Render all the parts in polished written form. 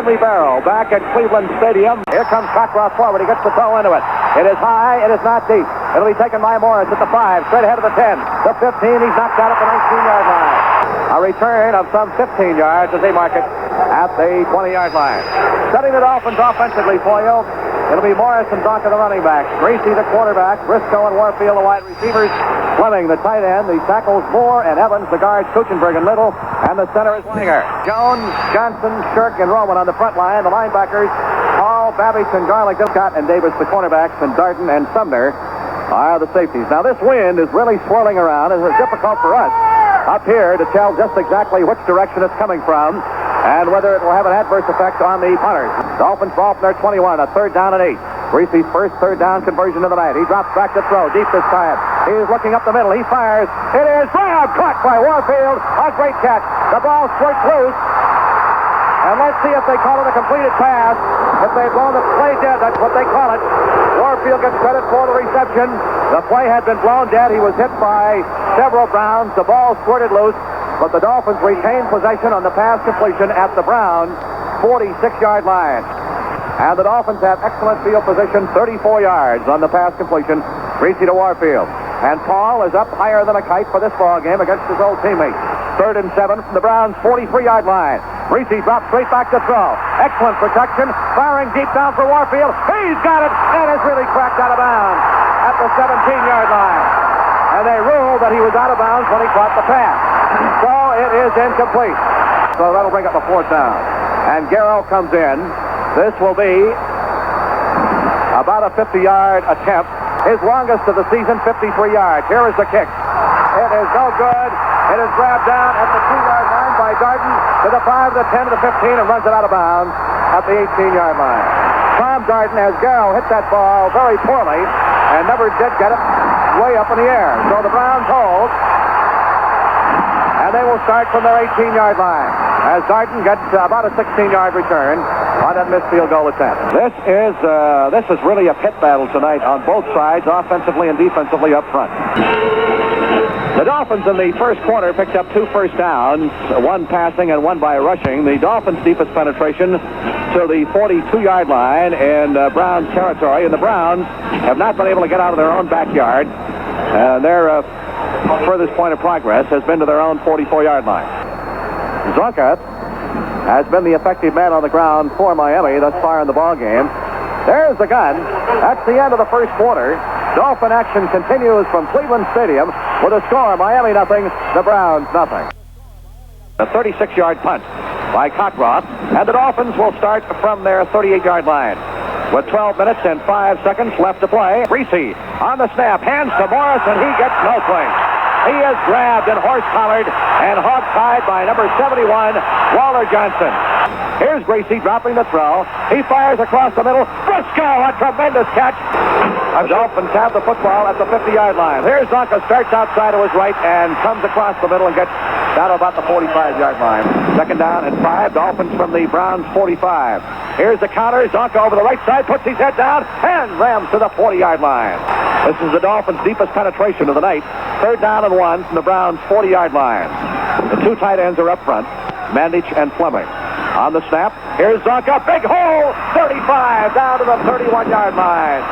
Jimmy Barrow back at Cleveland Stadium. Here comes Cockroft forward. He gets the throw into it. It is high. It is not deep. It'll be taken by Morris at the 5, straight ahead of the 10. The 15. He's knocked out at the 19-yard line. A return of some 15 yards as they mark it at the 20-yard line. Setting the Dolphins offensively for you. It'll be Morris and Donker, the running backs. Gracie, the quarterback. Briscoe and Warfield, the wide receivers. Fleming, the tight end. The tackles, Moore and Evans. The guards, Kuchenberg and Little. And the center is Winger. Jones, Johnson, Shirk, and Roman on the front line. The linebackers, Hall, Babbage, and Garlick, Scott and Davis, the cornerbacks, and Darden and Sumner are the safeties. Now, this wind is really swirling around. It's difficult for us up here to tell just exactly which direction it's coming from and whether it will have an adverse effect on the punters. Dolphins ball from their 21, a 3rd down and 8. Greasy's first 3rd down conversion of the night. He drops back to throw, deep this time. He's looking up the middle. He fires. It is Brown, caught by Warfield. A great catch. The ball squirts loose. And let's see if they call it a completed pass. If they've blown the play dead, that's what they call it. Warfield gets credit for the reception. The play had been blown dead. He was hit by several Browns. The ball squirted loose, but the Dolphins retained possession on the pass completion at the Browns' 46-yard line. And the Dolphins have excellent field position, 34 yards on the pass completion. Greasy to Warfield. And Paul is up higher than a kite for this ball game against his old teammate. 3rd and 7 from the Browns' 43-yard line. Greasy drops straight back to throw. Excellent protection. Firing deep down for Warfield. He's got it and is really cracked out of bounds at the 17-yard line. And they ruled that he was out of bounds when he caught the pass. So it is incomplete. So that'll bring up a 4th down. And Garrow comes in. This will be about a 50-yard attempt. His longest of the season, 53 yards. Here is the kick. It is no good. It is grabbed down at the 2-yard line by Darden to the 5, the 10, to the 15, and runs it out of bounds at the 18-yard line. Tom Darden has Garrow hit that ball very poorly and never did get it way up in the air. So the Browns hold, and they will start from their 18-yard line as Darden gets about a 16-yard return on that missed field goal attempt. This is really a pit battle tonight on both sides, offensively and defensively up front. The Dolphins in the first quarter picked up 2 first downs, 1 passing and 1 by rushing. The Dolphins' deepest penetration to the 42-yard line in Browns territory, and the Browns have not been able to get out of their own backyard. Their furthest point of progress has been to their own 44-yard line. Zonka has been the effective man on the ground for Miami thus far in the ball game. There's the gun. That's the end of the first quarter. Dolphin action continues from Cleveland Stadium with a score, Miami nothing, the Browns nothing. A 36-yard punt by Cockroft, and the Dolphins will start from their 38-yard line. With 12 minutes and 5 seconds left to play, Greasy on the snap, hands to Morris, and he gets no place. He is grabbed and horse-collared and hog-tied by number 71, Waller Johnson. Here's Greasy dropping the throw. He fires across the middle. Briscoe, a tremendous catch. The Dolphins have the football at the 50-yard line. Here's Zonka, starts outside to his right and comes across the middle and gets down to about the 45-yard line. 2nd down and 5. Dolphins from the Browns' 45. Here's the counter. Zonka over the right side, puts his head down and rams to the 40-yard line. This is the Dolphins' deepest penetration of the night. 3rd down and 1 from the Browns' 40-yard line. The 2 tight ends are up front, Mandich and Fleming. On the snap, here's Zonka, big hole, 35, down to the 31-yard line.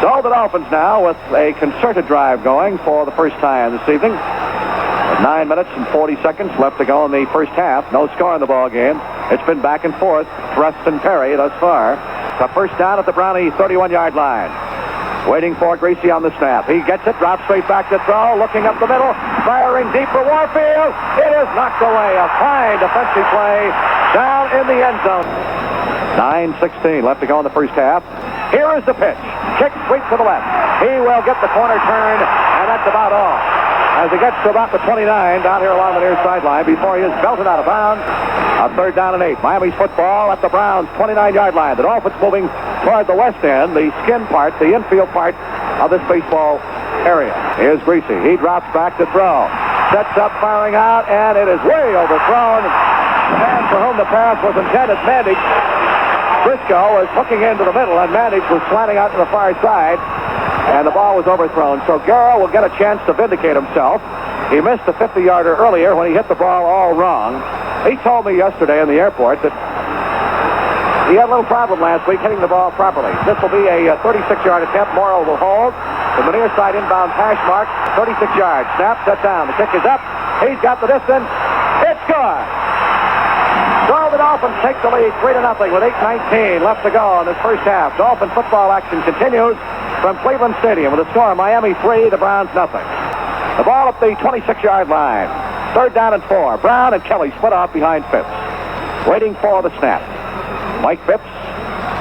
So the Dolphins now with a concerted drive going for the first time this evening. With 9 minutes and 40 seconds left to go in the first half. No score in the ball game. It's been back and forth, thrust and parry thus far. The first down at the Brownie 31-yard line. Waiting for Greasy on the snap. He gets it, drops straight back to throw, looking up the middle, firing deep for Warfield. It is knocked away. A fine defensive play down in the end zone. 9:16 left to go in the first half. Here is the pitch. Kick sweep to the left. He will get the corner turned, and that's about all. As he gets to about the 29 down here along the near sideline before he is belted out of bounds. A 3rd down and 8. Miami's football at the Browns' 29-yard line. The Dolphins moving toward the west end, the skin part, the infield part of this baseball area. Here's Greasy. He drops back to throw. Sets up, firing out, and it is way overthrown. The man for whom the pass was intended, Mandich. Briscoe was hooking into the middle, and Mandich was slanting out to the far side, and the ball was overthrown. So Garrow will get a chance to vindicate himself. He missed the 50-yarder earlier when he hit the ball all wrong. He told me yesterday in the airport that He had a little problem last week hitting the ball properly. This will be a 36-yard attempt. Morrow will hold from the near side inbound hash mark. 36 yards. Snap, set down. The kick is up. He's got the distance. It's good. So the Dolphins take the lead 3-0 with 8:19 left to go in this first half. Dolphin football action continues from Cleveland Stadium with a score: Miami 3, the Browns nothing. The ball at the 26-yard line. 3rd down and 4. Brown and Kelly split off behind Phipps. Waiting for the snap. Mike Phipps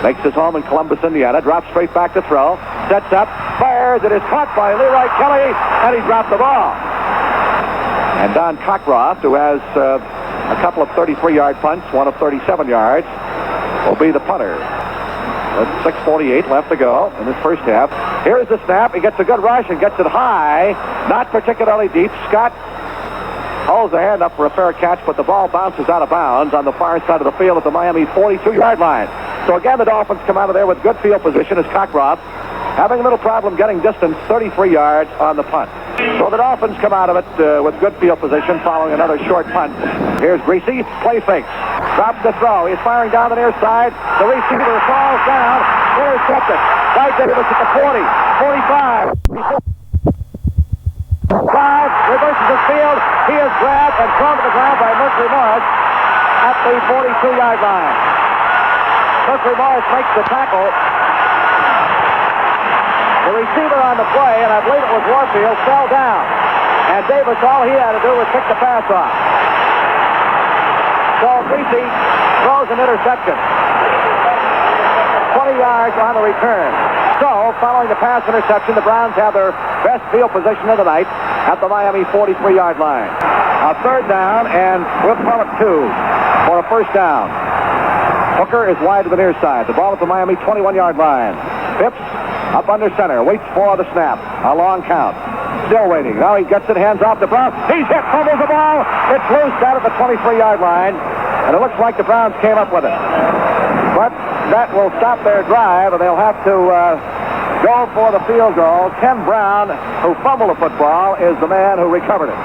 makes his home in Columbus, Indiana. Drops straight back to throw. Sets up. Fires. It is caught by Leroy Kelly, and he dropped the ball. And Don Cockcroft, who has a couple of 33-yard punts, one of 37 yards, will be the punter. With 6:48 left to go in this first half. Here's the snap. He gets a good rush and gets it high. Not particularly deep. Scott holds the hand up for a fair catch, but the ball bounces out of bounds on the far side of the field at the Miami 42-yard line. So again, the Dolphins come out of there with good field position as Cockcroft, having a little problem getting distance, 33 yards on the punt. So the Dolphins come out of it with good field position following another short punt. Here's Greasy, play fakes, drops the throw. He's firing down the near side. The receiver falls down, intercepted. Right there, he looks at the 40, 45. 5, reverses his field. He is grabbed and thrown to the ground by Mercury Morris at the 42-yard line. Mercury Morris makes the tackle. The receiver on the play, and I believe it was Warfield, fell down. And Davis, all he had to do was pick the pass off. So Greasy throws an interception. 20 yards on the return. So, following the pass interception, the Browns have their best field position of the night at the Miami 43-yard line. A 3rd down, and we'll call it 2 for a first down. Hooker is wide to the near side. The ball at the Miami 21-yard line. Phipps up under center. Waits for the snap. A long count. Still waiting. Now he gets it, hands off to Brown. He's hit, fumbles the ball. It's loose out at the 23-yard line, and it looks like the Browns came up with it. But that will stop their drive, and they'll have to go for the field goal. Ken Brown, who fumbled the football, is the man who recovered it.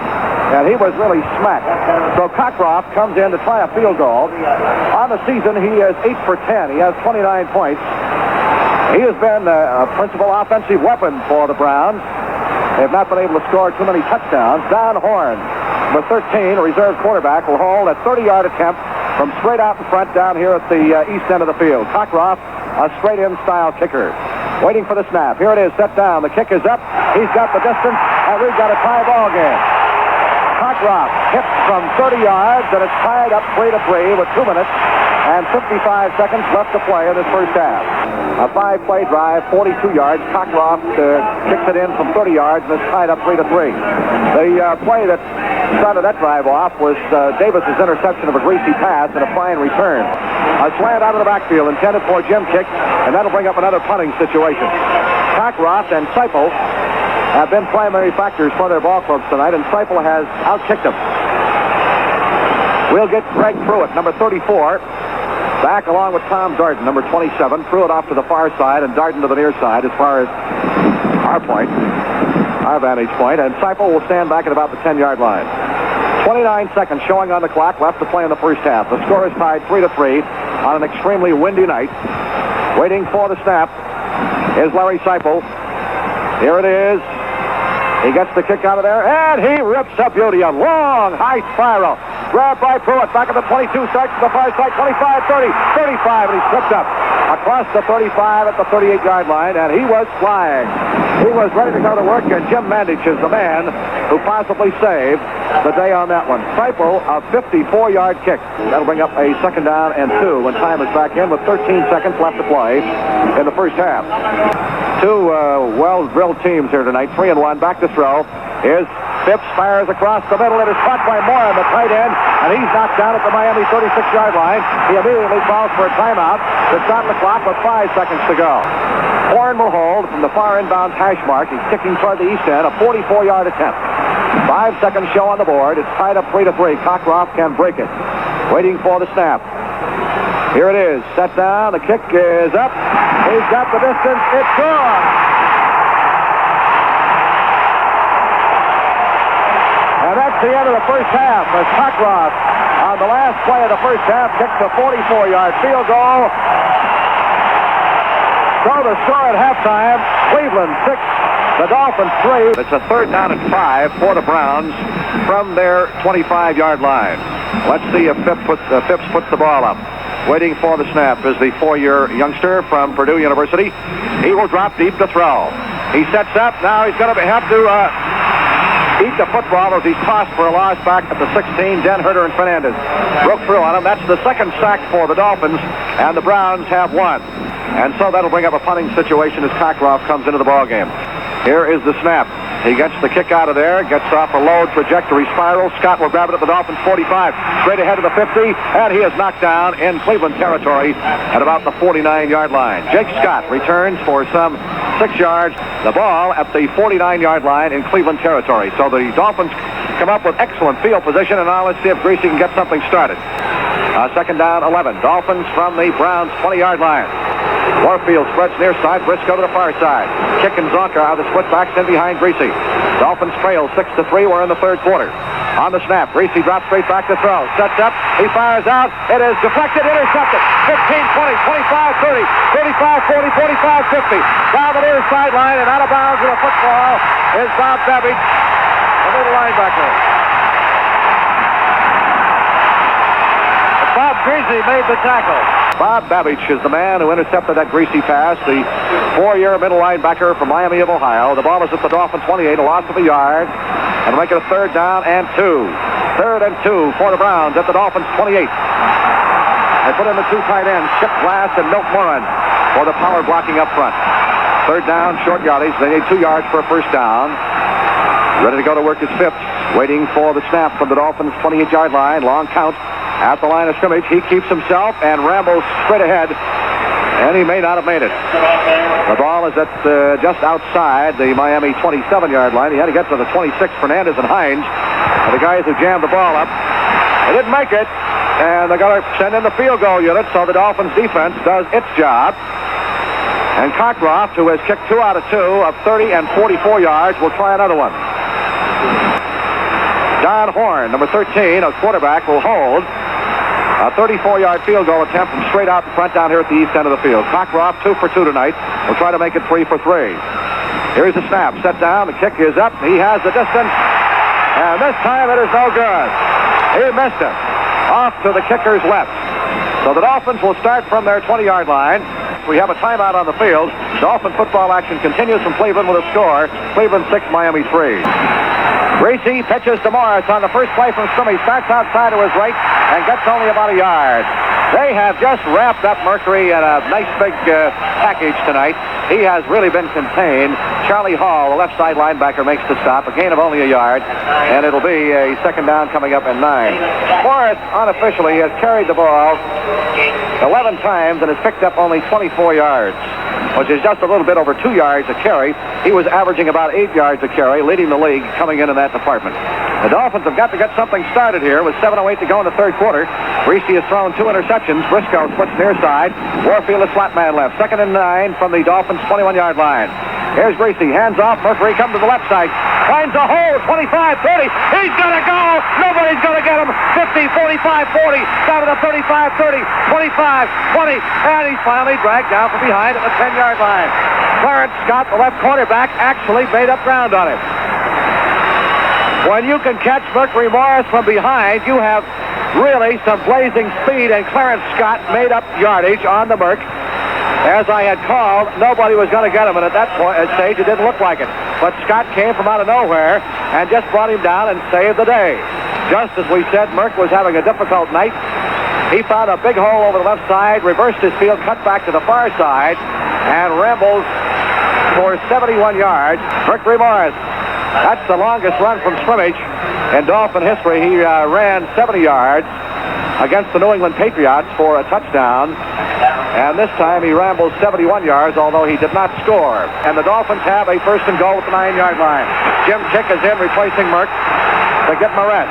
And he was really smacked. So Cockcroft comes in to try a field goal. On the season, he is 8 for 10. He has 29 points. He has been a principal offensive weapon for the Browns. They have not been able to score too many touchdowns. Don Horn, number 13, a reserve quarterback, will hold a 30-yard attempt from straight out in front down here at the east end of the field. Cockcroft, a straight-in style kicker. Waiting for the snap. Here it is, set down. The kick is up. He's got the distance, and we've got a tie ball game. Cockcroft hits from 30 yards, and it's tied up 3-3 with 2 minutes and 55 seconds left to play in this first half. A 5-play drive, 42 yards. Cockcroft kicks it in from 30 yards, and it's tied up 3-3. The play that started that drive off was Davis's interception of a greasy pass and a fine return. A slant out of the backfield intended for Jim Kick, and that'll bring up another punting situation. Cockcroft and Seipel have been primary factors for their ball clubs tonight, and Seipel has outkicked them. We'll get Greg Pruitt, number 34, back along with Tom Darden, number 27. Pruitt off to the far side and Darden to the near side as far as our vantage point, and Seipel will stand back at about the 10-yard line. 29 seconds showing on the clock left to play in the first half. The score is tied 3-3 on an extremely windy night. Waiting for the snap is Larry Seipel. Here it is. He gets the kick out of there, and he rips a beauty. A long, high spiral. Grabbed by Pruitt. Back at the 22, starts to the far side. 25, 30, 35, and he tripped up. Across the 35 at the 38-yard line, and he was flying. He was ready to go to work, and Jim Mandich is the man who possibly saved the day on that one. Seipel, a 54-yard kick. That'll bring up a 2nd down and 2 when time is back in with 13 seconds left to play in the first half. Two well-drilled teams here tonight. 3-1, back to throw. Here's Phipps, fires across the middle. It is caught by Moran, the tight end, and he's knocked down at the Miami 36-yard line. He immediately calls for a timeout to stop the clock with 5 seconds to go. Horn will hold from the far inbound hash mark. He's kicking toward the east end, a 44-yard attempt. 5 seconds show on the board. It's tied up 3-3. Cockcroft can break it. Waiting for the snap. Here it is. Set down. The kick is up. He's got the distance. It's gone. And that's the end of the first half as Cockcroft on the last play of the first half kicks a 44-yard field goal. So the score at halftime, Cleveland 6, the Dolphins 3. It's a third down and 5 for the Browns from their 25-yard line. Let's see if Phipps puts the ball up. Waiting for the snap is the 4-year youngster from Purdue University. He will drop deep to throw. He sets up. Now he's going to have to eat the football as he's tossed for a loss back at the 16. Den Herter and Fernandez broke through on him. That's the second sack for the Dolphins, and the Browns have one. And so that'll bring up a punting situation as Cockcroft comes into the ballgame. Here is the snap. He gets the kick out of there, gets off a low trajectory spiral. Scott will grab it at the Dolphins' 45, straight ahead of the 50, and he is knocked down in Cleveland territory at about the 49-yard line. Jake Scott returns for some 6 yards. The ball at the 49-yard line in Cleveland territory. So the Dolphins come up with excellent field position, and now let's see if Greasy can get something started. Second down, 11. Dolphins from the Browns' 20-yard line. Warfield spreads near side, Briscoe to the far side. Kick and Zonka are the split backs in behind Greasy. Dolphins trail 6-3. We're in the third quarter. On the snap, Greasy drops straight back to throw. Sets up, he fires out. It is deflected, intercepted. 15, 20, 25, 30, 35, 40, 45, 50. Down the near sideline and out of bounds with a football is Bob Babbage, the middle linebacker. Bob Greasy made the tackle. Bob Babbage is the man who intercepted that Greasy pass, the 4-year middle linebacker from Miami of Ohio. The ball is at the Dolphins' 28, a loss of a yard, and make it a third down and 2. Third and 2 for the Browns at the Dolphins' 28. They put in the 2 tight ends, Chip Glass and Milt Moran, for the power blocking up front. Third down, short yardage. They need 2 yards for a first down. Ready to go to work is Phipps, waiting for the snap from the Dolphins' 28-yard line. Long count at the line of scrimmage. He keeps himself and rambles straight ahead, and he may not have made it. The ball is at just outside the Miami 27-yard line. He had to get to the 26. Fernandez and Hines are the guys who jammed the ball up. They didn't make it, and they're going to send in the field goal unit, so the Dolphins defense does its job. And Cockcroft, who has kicked 2 out of 2 of 30 and 44 yards, will try another one. Don Horn, number 13, a quarterback, will hold a 34-yard field goal attempt from straight out in front down here at the east end of the field. Cockcroft 2 for 2 tonight. Will try to make it 3 for 3. Here's the snap. Set down. The kick is up. He has the distance. And this time it is no good. He missed it. Off to the kicker's left. So the Dolphins will start from their 20-yard line. We have a timeout on the field. Dolphin football action continues from Cleveland with a score. Cleveland 6, Miami 3. Greasy pitches to Morris on the first play from scrimmage. Starts outside to his right and gets only about a yard. They have just wrapped up Mercury in a nice big package tonight. He has really been contained. Charlie Hall, the left side linebacker, makes the stop. A gain of only a yard, and it'll be a second down coming up in 9. Morris, unofficially, has carried the ball 11 times and has picked up only 24 yards, which is just a little bit over 2 yards a carry. He was averaging about 8 yards a carry, leading the league coming in that department. The Dolphins have got to get something started here with 7:08 to go in the third quarter. Greasy has thrown 2 interceptions. Briscoe splits near side. Warfield is flat man left. Second and 9 from the Dolphins' 21-yard line. Here's Greasy. Hands off. Mercury comes to the left side. Finds a hole. 25, 30. He's going to go. Nobody's going to get him. 50, 45, 40. Down to the 35, 30, 25, 20. And he's finally dragged down from behind at the 10-yard line. Clarence Scott, the left quarterback, actually made up ground on it. When you can catch Mercury Morris from behind, you have really some blazing speed, and Clarence Scott made up yardage on the Merc. As I had called, nobody was going to get him, and at that stage, it didn't look like it. But Scott came from out of nowhere and just brought him down and saved the day. Just as we said, Merc was having a difficult night. He found a big hole over the left side, reversed his field, cut back to the far side, and rambles for 71 yards. Mercury Morris. That's the longest run from scrimmage in Dolphin history. He ran 70 yards against the New England Patriots for a touchdown. And this time he rambles 71 yards, although he did not score. And the Dolphins have a first and goal at the 9-yard line. Jim Chick is in, replacing Merck to get Moret.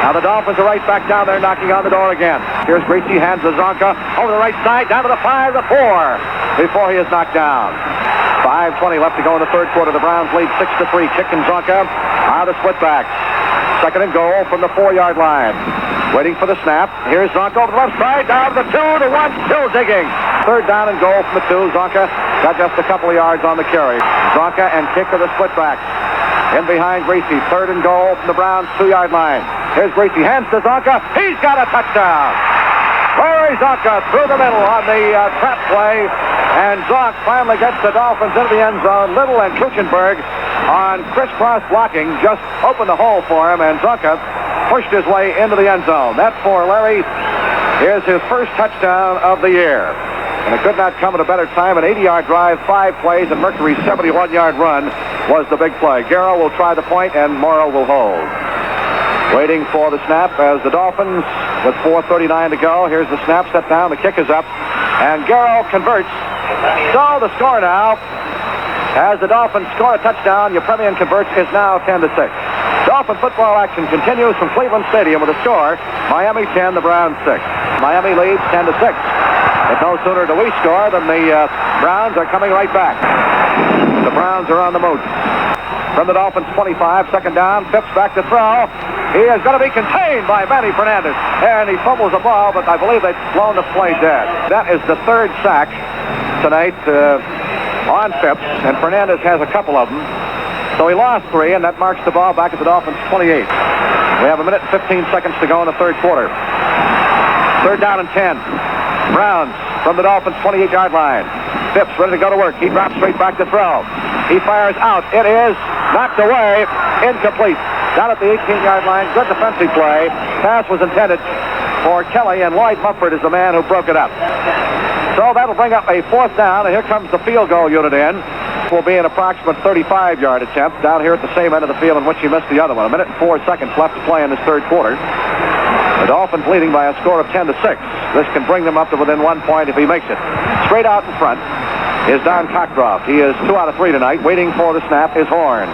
Now the Dolphins are right back down there, knocking on the door again. Here's Greasy, hands to Zonka over the right side, down to the 5, the 4, before he is knocked down. 5:20 left to go in the third quarter. The Browns lead 6-3. Chick and Zonka are the split backs. Second and goal from the 4-yard line. Waiting for the snap. Here's Zonka over the left side. Down to the 2, the 1, still digging. Third down and goal from the 2. Zonka got just a couple of yards on the carry. Zonka and kick to the split back. In behind Greasy. Third and goal from the Browns 2-yard line. Here's Greasy. Hands to Zonka. He's got a touchdown. Larry Zonka through the middle on the trap play. And Zonk finally gets the Dolphins into the end zone. Little and Kuchenberg on crisscross blocking just opened the hole for him. And Zonka pushed his way into the end zone. That for Larry is his first touchdown of the year. And it could not come at a better time. An 80-yard drive, 5 plays, and Mercury's 71-yard run was the big play. Garrow will try the point, and Morrow will hold. Waiting for the snap as the Dolphins, with 4:39 to go. Here's the snap, set down, the kick is up, and Garrow converts. So the score now, as the Dolphins score a touchdown, Yepremian converts, is now 10-6. Dolphin football action continues from Cleveland Stadium with a score, Miami 10, the Browns 6. Miami leads 10-6. But no sooner do we score than the Browns are coming right back. The Browns are on the move. From the Dolphins 25, second down, Phipps back to throw. He is going to be contained by Manny Fernandez. And he fumbles the ball, but I believe they've blown the play dead. That is the third sack tonight on Phipps, and Fernandez has a couple of them. So he lost 3, and that marks the ball back at the Dolphins 28. We have a minute and 15 seconds to go in the third quarter. Third down and 10. Browns from the Dolphins 28-yard line. Phipps ready to go to work. He drops straight back to throw. He fires out. It is knocked away. Incomplete. Down at the 18-yard line. Good defensive play. Pass was intended for Kelly, and Lloyd Mumford is the man who broke it up. So that'll bring up a fourth down, and here comes the field goal unit in. Will be an approximate 35-yard attempt down here at the same end of the field in which he missed the other one. A minute and 4 seconds left to play in this third quarter. The Dolphins leading by a score of 10-6. This can bring them up to within 1 point if he makes it. Straight out in front is Don Cockcroft. He is 2 out of 3 tonight. Waiting for the snap is Horn.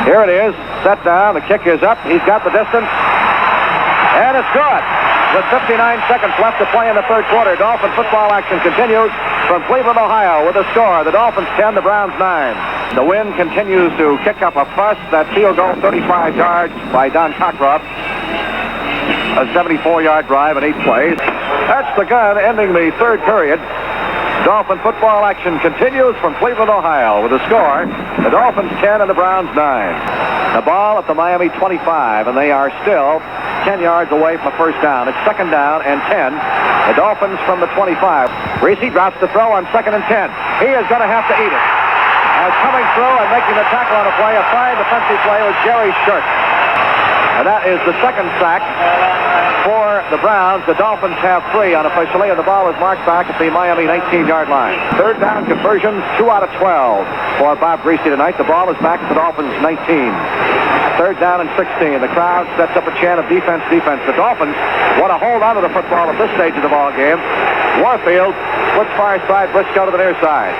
Here it is. Set down. The kick is up. He's got the distance. And it's good. With 59 seconds left to play in the third quarter, Dolphin football action continues from Cleveland, Ohio, with a score. The Dolphins 10, the Browns 9. The wind continues to kick up a fuss. That field goal, 35 yards by Don Cockcroft. A 74-yard drive in 8 plays. That's the gun ending the third period. Dolphin football action continues from Cleveland, Ohio, with a score. The Dolphins 10 and the Browns 9. The ball at the Miami 25, and they are still 10 yards away from a first down. It's second down and 10. The Dolphins from the 25. Greasy drops the throw on second and 10. He is going to have to eat it. As coming through and making the tackle on a play, a fine defensive play was Jerry Shirk. And that is the second sack for the Browns. The Dolphins have 3 unofficially, and the ball is marked back at the Miami 19-yard line. Third down conversions, 2 out of 12 for Bob Greasy tonight. The ball is back at the Dolphins 19. Third down and 16. The crowd sets up a chant of defense, defense. The Dolphins want to hold on to the football at this stage of the ball game. Warfield splits far side, Briscoe to the near side.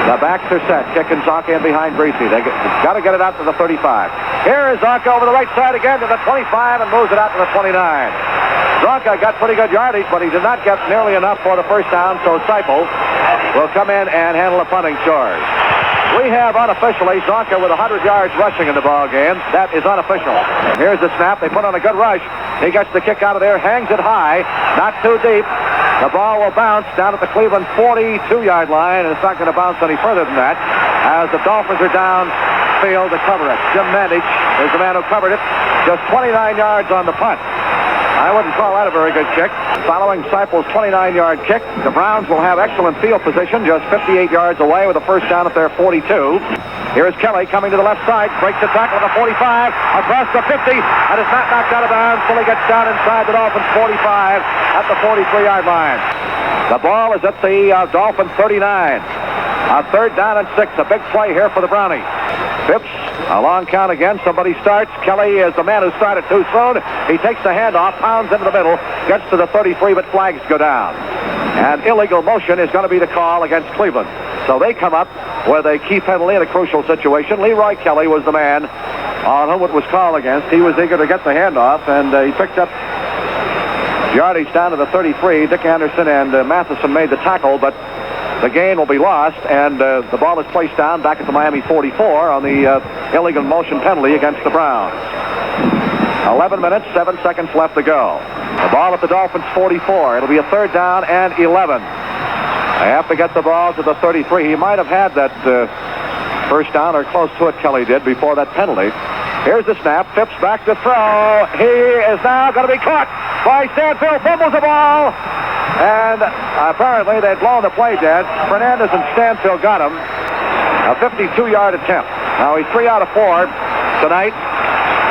The backs are set. Kicking Zonka in behind Greasy. They've got to get it out to the 35. Here is Zonka over the right side again to the 25 and moves it out to the 29. Zonka got pretty good yardage, but he did not get nearly enough for the first down, so Seipel will come in and handle the punting chores. We have unofficially Zonka with 100 yards rushing in the ball game. That is unofficial. Here's the snap. They put on a good rush. He gets the kick out of there, hangs it high, not too deep. The ball will bounce down at the Cleveland 42-yard line, and it's not going to bounce any further than that as the Dolphins are downfield to cover it. Jim Mandich is the man who covered it. Just 29 yards on the punt. I wouldn't call that a very good kick. Following Seipel's 29-yard kick, the Browns will have excellent field position, just 58 yards away with a first down at their 42. Here's Kelly coming to the left side, breaks the tackle at the 45, across the 50, and is not knocked out of bounds until he gets down inside the Dolphins 45 at the 43-yard line. The ball is at the Dolphins 39. A third down and 6. A big play here for the Brownies. Phipps, a long count again. Somebody starts. Kelly is the man who started too soon. He takes the handoff, pounds into the middle, gets to the 33, but flags go down. And illegal motion is going to be the call against Cleveland. So they come up with a key penalty in a crucial situation. Leroy Kelly was the man on whom it was called against. He was eager to get the handoff, and he picked up yardage down to the 33. Dick Anderson and Matheson made the tackle, but the gain will be lost, and the ball is placed down back at the Miami 44 on the illegal motion penalty against the Browns. 11 minutes, 7 seconds left to go. The ball at the Dolphins' 44. It'll be a third down and 11. They have to get the ball to the 33. He might have had that first down or close to it, Kelly did, before that penalty. Here's the snap. Phipps back to throw. He is now going to be caught by Stanfield. Fumbles the ball. And apparently they'd blown the play dead. Fernandez and Stanfield got him. A 52-yard attempt. Now he's 3 out of 4 tonight.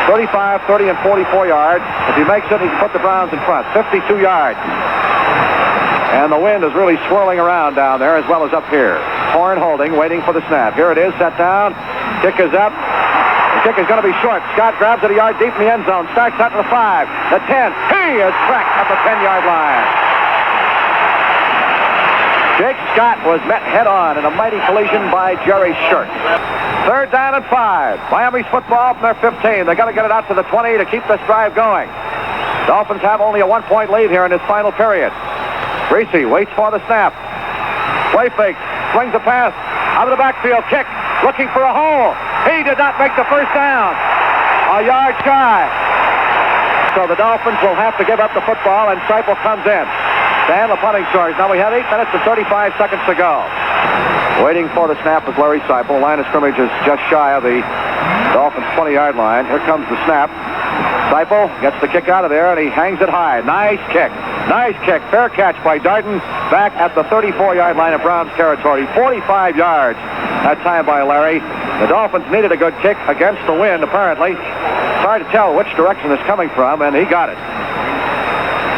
35, 30, and 44 yards. If he makes it, he can put the Browns in front. 52 yards. And the wind is really swirling around down there as well as up here. Horn holding, waiting for the snap. Here it is, set down. Kick is up. The kick is going to be short. Scott grabs it a yard deep in the end zone. Starts out to the 5, the 10. He is cracked at the 10-yard line. Jake Scott was met head-on in a mighty collision by Jerry Shirk. Third down and 5. Miami's football from their 15. They're going to get it out to the 20 to keep this drive going. Dolphins have only a 1-point lead here in this final period. Greasy waits for the snap. Play fake. Swings a pass. Out of the backfield. Kick. Looking for a hole. He did not make the first down. A yard shy. So the Dolphins will have to give up the football, and Seipel comes in. Stand the punting charge. Now we have 8 minutes and 35 seconds to go. Waiting for the snap is Larry Seipel. Line of scrimmage is just shy of the Dolphins' 20-yard line. Here comes the snap. Seipel gets the kick out of there, and he hangs it high. Nice kick. Nice kick. Fair catch by Darden back at the 34-yard line of Browns territory. 45 yards that time by Larry. The Dolphins needed a good kick against the wind, apparently. It's hard to tell which direction it's coming from, and he got it.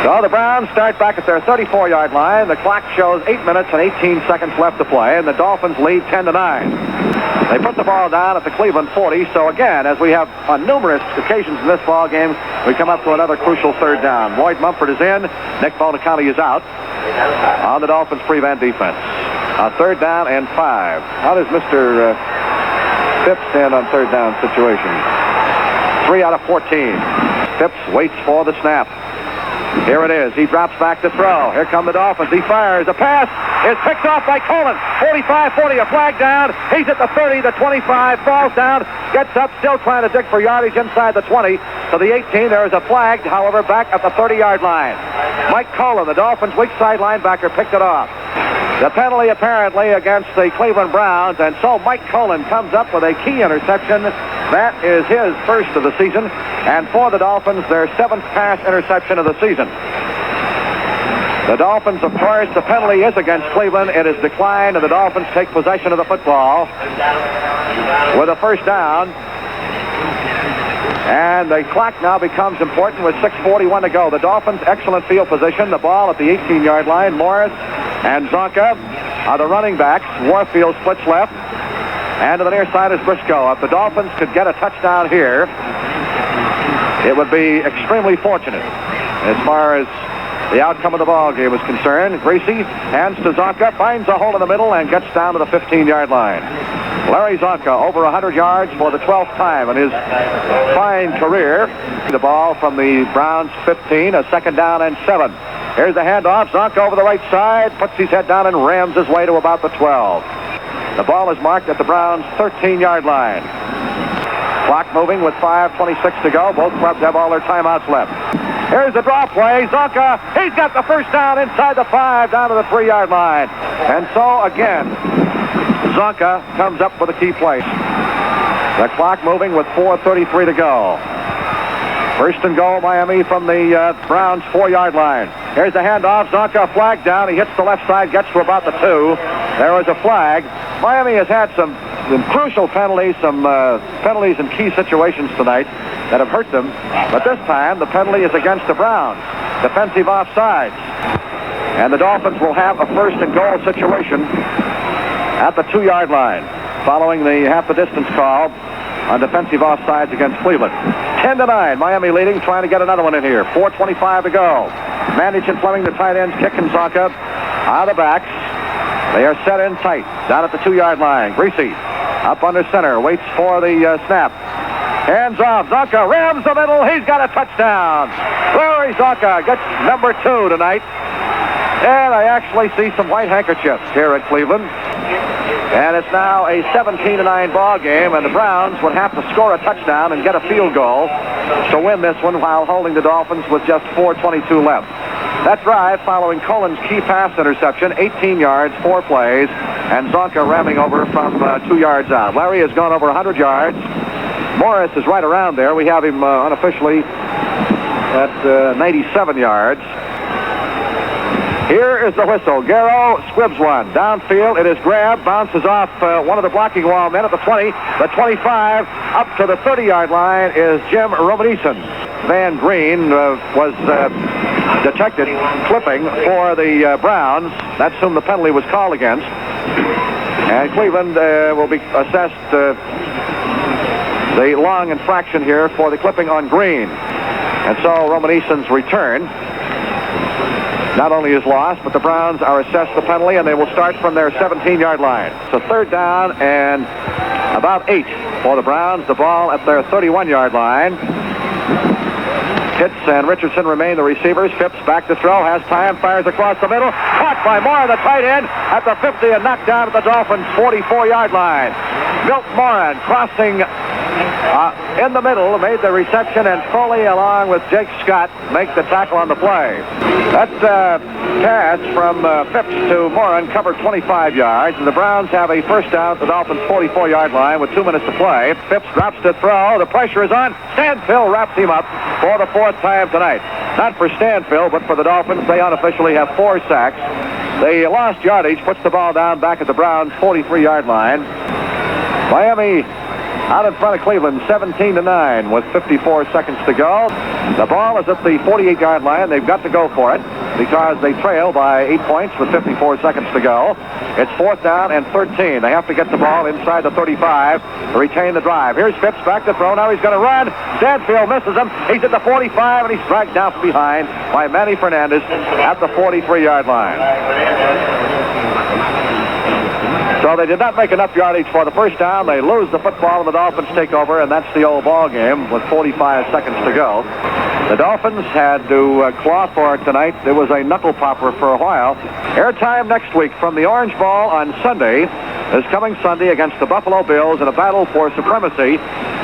So the Browns start back at their 34-yard line. The clock shows 8 minutes and 18 seconds left to play, and the Dolphins lead 10-9. They put the ball down at the Cleveland 40, so again, as we have on numerous occasions in this ball game, we come up to another crucial third down. Lloyd Mumford is in. Nick Bonacounti is out on the Dolphins' prevent defense. A third down and 5. How does Mr. Phipps stand on third down situation? 3 out of 14. Phipps waits for the snap. Here it is. He drops back to throw. Here come the Dolphins. He fires. A pass is picked off by Colin. 45-40, a flag down. He's at the 30, the 25, falls down, gets up, still trying to dig for yardage inside the 20. To the 18, there is a flag, however, back at the 30-yard line. Mike Colin, the Dolphins' weak side linebacker, picked it off. The penalty apparently against the Cleveland Browns, and so Mike Colin comes up with a key interception. That is his first of the season, and for the Dolphins, their 7th pass interception of the season. The Dolphins, of course, the penalty is against Cleveland. It is declined, and the Dolphins take possession of the football with a first down. And the clock now becomes important with 6:41 to go. The Dolphins' excellent field position. The ball at the 18-yard line. Morris and Zonka are the running backs. Warfield splits left. And to the near side is Briscoe. If the Dolphins could get a touchdown here, it would be extremely fortunate as far as the outcome of the ball game is concerned. Gracie hands to Zonka, finds a hole in the middle, and gets down to the 15-yard line. Larry Zonka over 100 yards for the 12th time in his fine career. The ball from the Browns 15, a second down and 7. Here's the handoff. Zonka over the right side, puts his head down and rams his way to about the 12. The ball is marked at the Browns' 13-yard line. Clock moving with 5:26 to go. Both clubs have all their timeouts left. Here's the draw play. Zonka, he's got the first down inside the 5, down to the 3-yard line. And so, again, Zonka comes up with a key play. The clock moving with 4:33 to go. First and goal, Miami from the Browns' 4-yard line. Here's the handoff. Zonka flag down. He hits the left side, gets to about the 2. There is a flag. Miami has had some crucial penalties, some penalties in key situations tonight that have hurt them. But this time, the penalty is against the Browns. Defensive offsides. And the Dolphins will have a first and goal situation at the 2-yard line, following the half the distance call on defensive offsides against Cleveland. 10-9, Miami leading, trying to get another one in here. 4:25 to go. Mandich and Fleming, the tight ends, kicking Zonka out of the backs. They are set in tight, down at the 2-yard line. Greasy up under center, waits for the snap. Hands off, Zonka rams the middle, he's got a touchdown. Larry Zonka gets number 2 tonight. And I actually see some white handkerchiefs here at Cleveland. And it's now a 17-9 ball game, and the Browns would have to score a touchdown and get a field goal to win this one while holding the Dolphins with just 4:22 left. That drive following Colin's key pass interception, 18 yards, 4 plays, and Zonka ramming over from 2 yards out. Larry has gone over 100 yards. Morris is right around there. We have him unofficially at 97 yards. Here is the whistle. Garrow squibs one. Downfield, it is grabbed, bounces off one of the blocking wall men at the 20, the 25, up to the 30-yard line is Jim Romanison. Van Green was detected clipping for the Browns. That's whom the penalty was called against. And Cleveland will be assessed the long infraction here for the clipping on Green. And so Romanison's return not only is lost, but the Browns are assessed the penalty, and they will start from their 17-yard line. So third down and about 8 for the Browns. The ball at their 31-yard line. Pitts and Richardson remain the receivers. Phipps back to throw, has time, fires across the middle. Caught by Moore, the tight end, at the 50 and knocked down at the Dolphins' 44-yard line. Milt Moran crossing in the middle, made the reception, and Foley, along with Jake Scott, make the tackle on the play. That pass from Phipps to Moran covered 25 yards, and the Browns have a first down at the Dolphins' 44-yard line with 2 minutes to play. Phipps drops to throw. The pressure is on. Stanfill wraps him up for the 4th time tonight. Not for Stanfill, but for the Dolphins. They unofficially have 4 sacks. The lost yardage puts the ball down back at the Browns' 43-yard line. Miami out in front of Cleveland, 17-9 with 54 seconds to go. The ball is at the 48-yard line. They've got to go for it because they trail by 8 points with 54 seconds to go. It's 4th down and 13. They have to get the ball inside the 35 to retain the drive. Here's Phipps back to throw. Now he's going to run. Stanfill misses him. He's at the 45, and he's dragged down from behind by Manny Fernandez at the 43-yard line. So they did not make enough yardage for the first down. They lose the football, and the Dolphins take over, and that's the old ball game with 45 seconds to go. The Dolphins had to claw for it tonight. It was a knuckle popper for a while. Airtime next week from the Orange Bowl on Sunday, this coming Sunday, against the Buffalo Bills in a battle for supremacy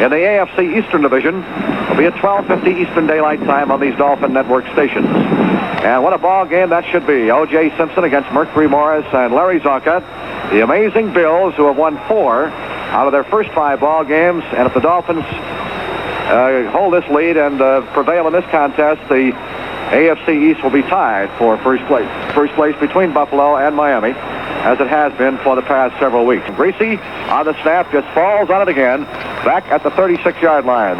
in the AFC Eastern Division. It'll be at 12:50 Eastern Daylight Time on these Dolphin Network stations. And what a ball game that should be. O.J. Simpson against Mercury Morris and Larry Zonka. The amazing Bills, who have won 4 out of their first 5 ball games. And if the Dolphins hold this lead and prevail in this contest, the AFC East will be tied for first place. First place between Buffalo and Miami, as it has been for the past several weeks. Greasy on the snap, just falls on it again, back at the 36-yard line.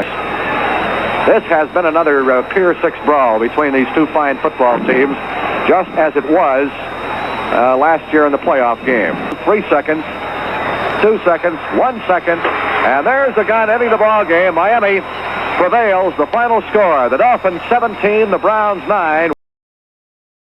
This has been another Pier 6 brawl between these two fine football teams, just as it was last year in the playoff game. 3 seconds, 2 seconds, 1 second, and there's the gun ending the ball game. Miami prevails. The final score, the Dolphins 17, the Browns 9.